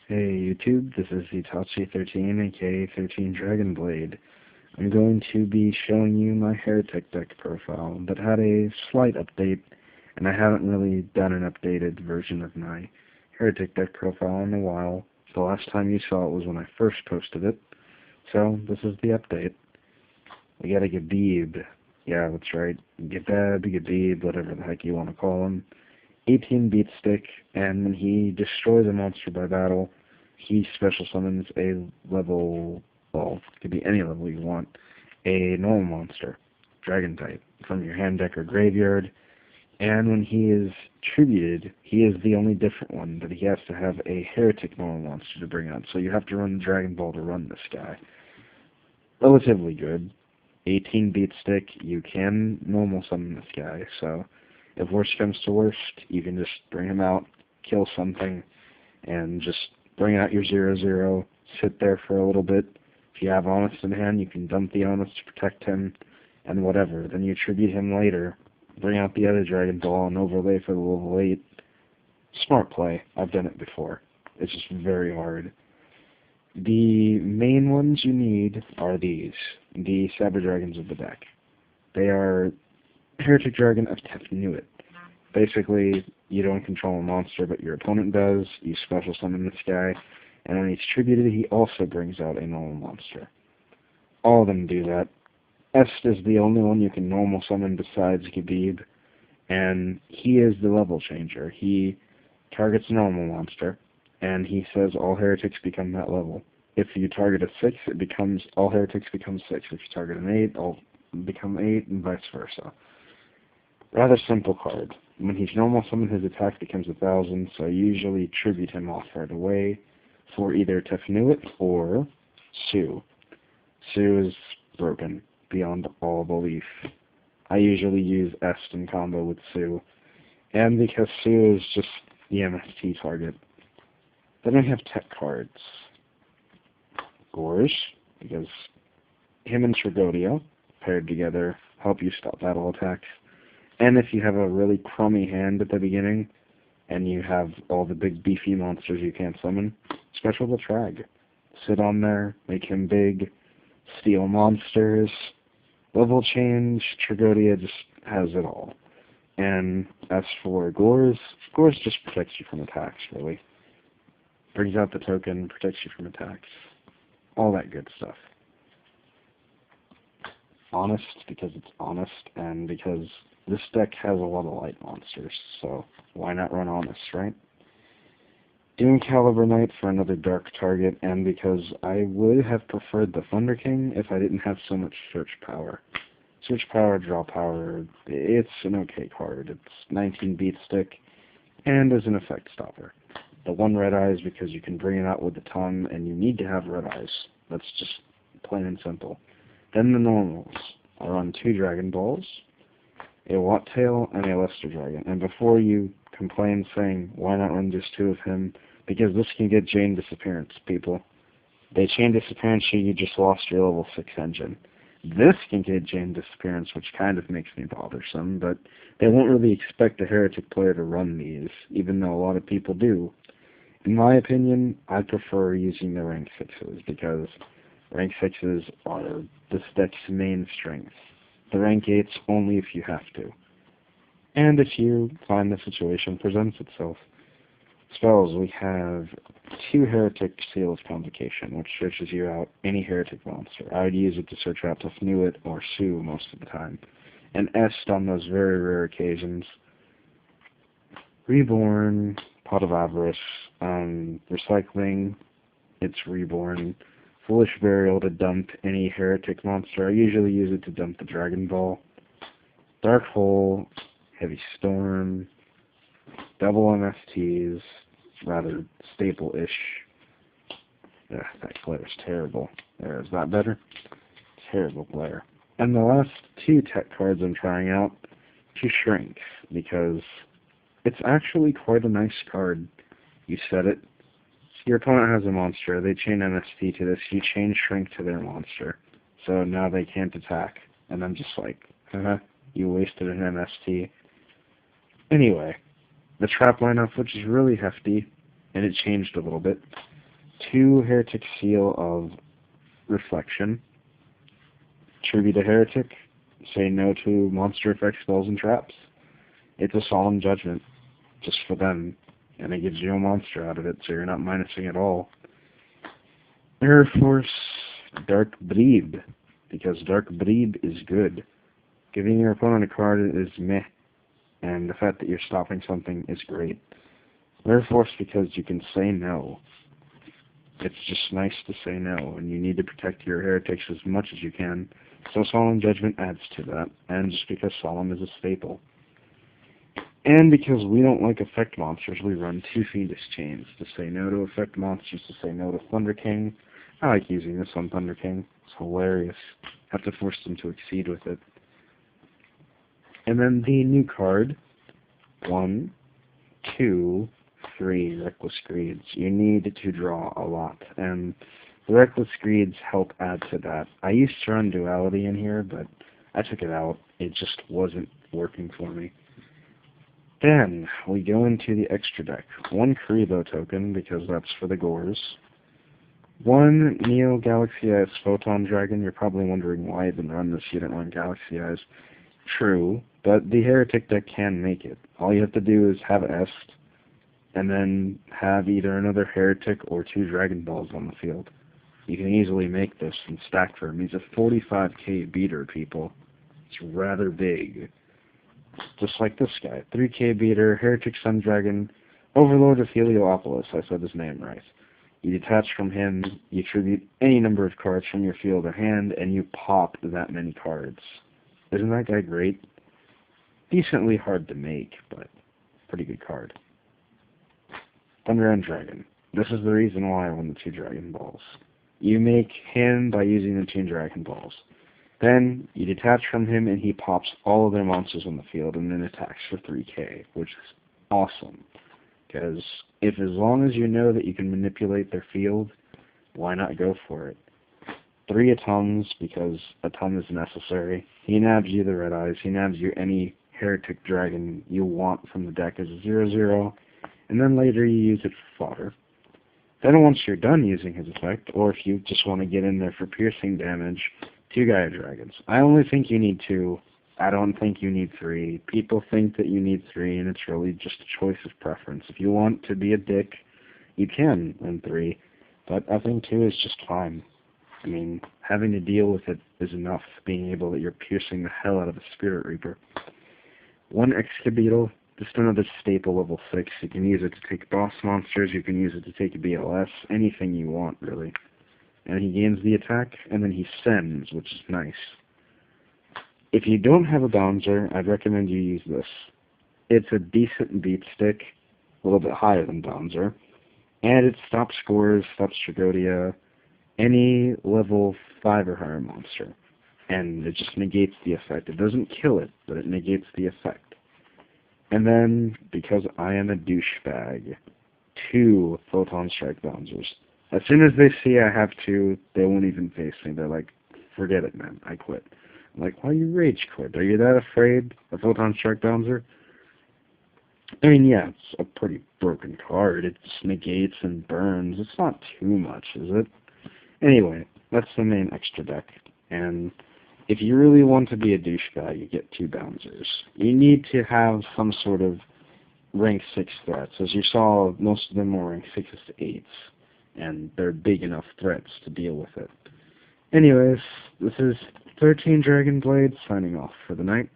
Hey YouTube, this is Itachi13 aka 13 Dragonblade. I'm going to be showing you my Hieractic deck profile that had a slight update, and I haven't really done an updated version of my Hieractic deck profile in a while. The last time you saw it was when I first posted it, so this is the update. We got a Gabib. Yeah, that's right. Gabib, whatever the heck you want to call him. 18 beat stick, and when he destroys a monster by battle, he special summons a level, well, it could be any level you want, a normal monster, dragon type, from your hand deck or graveyard, and when he is tributed, he is the only different one, that he has to have a heretic normal monster to bring out, so you have to run the Dragon Ball to run this guy. Relatively good. 18 beat stick, you can normal summon this guy, so if worst comes to worst, you can just bring him out, kill something, and just bring out your 0/0, sit there for a little bit. If you have Honest in hand, you can dump the Honest to protect him, and whatever. Then you tribute him later, bring out the other Dragon Ball, and overlay for the level 8. Smart play. I've done it before. It's just very hard. The main ones you need are these, the Saber Dragons of the deck. They are Heretic Dragon of Tefnuit. Basically, you don't control a monster, but your opponent does. You special summon this guy, and when he's tributed, he also brings out a normal monster. All of them do that. Est is the only one you can normal summon besides Gabib, and he is the level changer. He targets a normal monster, and he says all heretics become that level. If you target a 6, it becomes all heretics become 6. If you target an 8, all become 8, and vice versa. Rather simple card. When he's normal summoned, his attack becomes 1,000, so I usually tribute him off right away for either Tefnuit or Sue. Sue is broken beyond all belief. I usually use Est in combo with Sue, and because Sue is just the MST target. Then we have tech cards. Gores, because him and Trigodia, paired together, help you stop battle attacks. And if you have a really crummy hand at the beginning, and you have all the big beefy monsters you can't summon, special the Trag. Sit on there, make him big, steal monsters, level change, Trigodia just has it all. And as for Gores just protects you from attacks, really. Brings out the token, protects you from attacks. All that good stuff. Honest, because it's honest, and because this deck has a lot of light monsters, so why not run Honest, right? Doom Caliber Knight for another dark target, and because I would have preferred the Thunder King if I didn't have so much search power. Search power, draw power, it's an okay card. It's 19 beat stick, and as an effect stopper. The one red eyes because you can bring it out with the tongue, and you need to have red eyes. That's just plain and simple. Then the normals. I run 2 Dragon Balls, a Wattail, and a Lester Dragon. And before you complain saying, why not run just 2 of him, because this can get Chain Disappearance, people. They Chain Disappearance you just lost your level 6 engine. This can get Chain Disappearance, which kind of makes me bothersome, but they won't really expect a Heretic player to run these, even though a lot of people do. In my opinion, I prefer using the rank 6s, because rank 6s are this deck's main strength. The rank 8s only if you have to. And if you find the situation presents itself. Spells, we have 2 Heretic Seal of Convocation, which searches you out any Heretic monster. I would use it to search out Tefnuit or Sue most of the time. And Est on those very rare occasions. Reborn, Pot of Avarice, Recycling, it's Reborn. Foolish Burial to dump any Heretic monster. I usually use it to dump the Dragon Ball. Dark Hole, Heavy Storm, double MSTs, rather staple-ish. That glare is terrible. Is that better? Terrible glare. And the last 2 tech cards I'm trying out, to Shrink, because it's actually quite a nice card. You set it. Your opponent has a monster, they chain MST to this, you chain Shrink to their monster. So now they can't attack. And I'm just like, you wasted an MST. Anyway, the trap lineup, which is really hefty, and it changed a little bit. 2 Heretic Seal of Reflection. Tribute a Heretic. Say no to monster effects, spells, and traps. It's a solemn judgment, just for them, and it gives you a monster out of it, so you're not minusing at all. Air Force Dark Breed, because Dark Breed is good. Giving your opponent a card is meh, and the fact that you're stopping something is great. Air Force because you can say no. It's just nice to say no, and you need to protect your heretics as much as you can, so Solemn Judgment adds to that, and just because Solemn is a staple. And because we don't like effect monsters, we run 2 Fiendish Chains to say no to effect monsters, to say no to Thunder King. I like using this on Thunder King. It's hilarious. Have to force them to exceed with it. And then the new card, 1, 2, 3 Reckless Greeds. You need to draw a lot, and the Reckless Greeds help add to that. I used to run Duality in here, but I took it out. It just wasn't working for me. Then we go into the extra deck. 1 Karibo token, because that's for the gores. 1 Neo Galaxy Eyes Photon Dragon. You're probably wondering why I even run this. You didn't run Galaxy Eyes. True, but the Heretic deck can make it. All you have to do is have Est, and then have either another Heretic or 2 Dragon Balls on the field. You can easily make this and stack for him. He's a 45k beater, people. It's rather big. Just like this guy. 3k beater, Heretic Sun Dragon, Overlord of Heliopolis. I said his name right. You detach from him, you tribute any number of cards from your field or hand, and you pop that many cards. Isn't that guy great? Decently hard to make, but pretty good card. Thunder and Dragon. This is the reason why I won the 2 Dragon Balls. You make him by using the 2 Dragon Balls. Then you detach from him and he pops all of their monsters on the field and then attacks for 3k, which is awesome. Because as long as you know that you can manipulate their field, why not go for it? 3 Atoms, because Atom is necessary. He nabs you the Red Eyes. He nabs you any Heretic Dragon you want from the deck as a 0/0, and then later you use it for fodder. Then once you're done using his effect, or if you just want to get in there for piercing damage, 2 Gaia Dragons. I only think you need 2. I don't think you need 3. People think that you need 3, and it's really just a choice of preference. If you want to be a dick, you can in 3, but I think 2 is just fine. I mean, having to deal with it is enough, being able that you're piercing the hell out of a Spirit Reaper. 1 Excabeetle, just another staple level 6. You can use it to take boss monsters, you can use it to take a BLS, anything you want, really. And he gains the attack, and then he sends, which is nice. If you don't have a Bouncer, I'd recommend you use this. It's a decent beat stick, a little bit higher than Bouncer, and it stops Scores, stops Tragodia, any level 5 or higher monster. And it just negates the effect. It doesn't kill it, but it negates the effect. And then, because I am a douchebag, 2 Photon Strike Bouncers. As soon as they see I have 2, they won't even face me. They're like, forget it, man, I quit. I'm like, why you rage quit? Are you that afraid of Photon Strike Bouncer? I mean, yeah, it's a pretty broken card. It just negates and burns. It's not too much, is it? Anyway, that's the main extra deck. And if you really want to be a douchebag, you get 2 Bouncers. You need to have some sort of rank 6 threats. As you saw, most of them were rank 6s to 8s. And they're big enough threats to deal with it. Anyways, this is 13 Dragon Blade signing off for the night.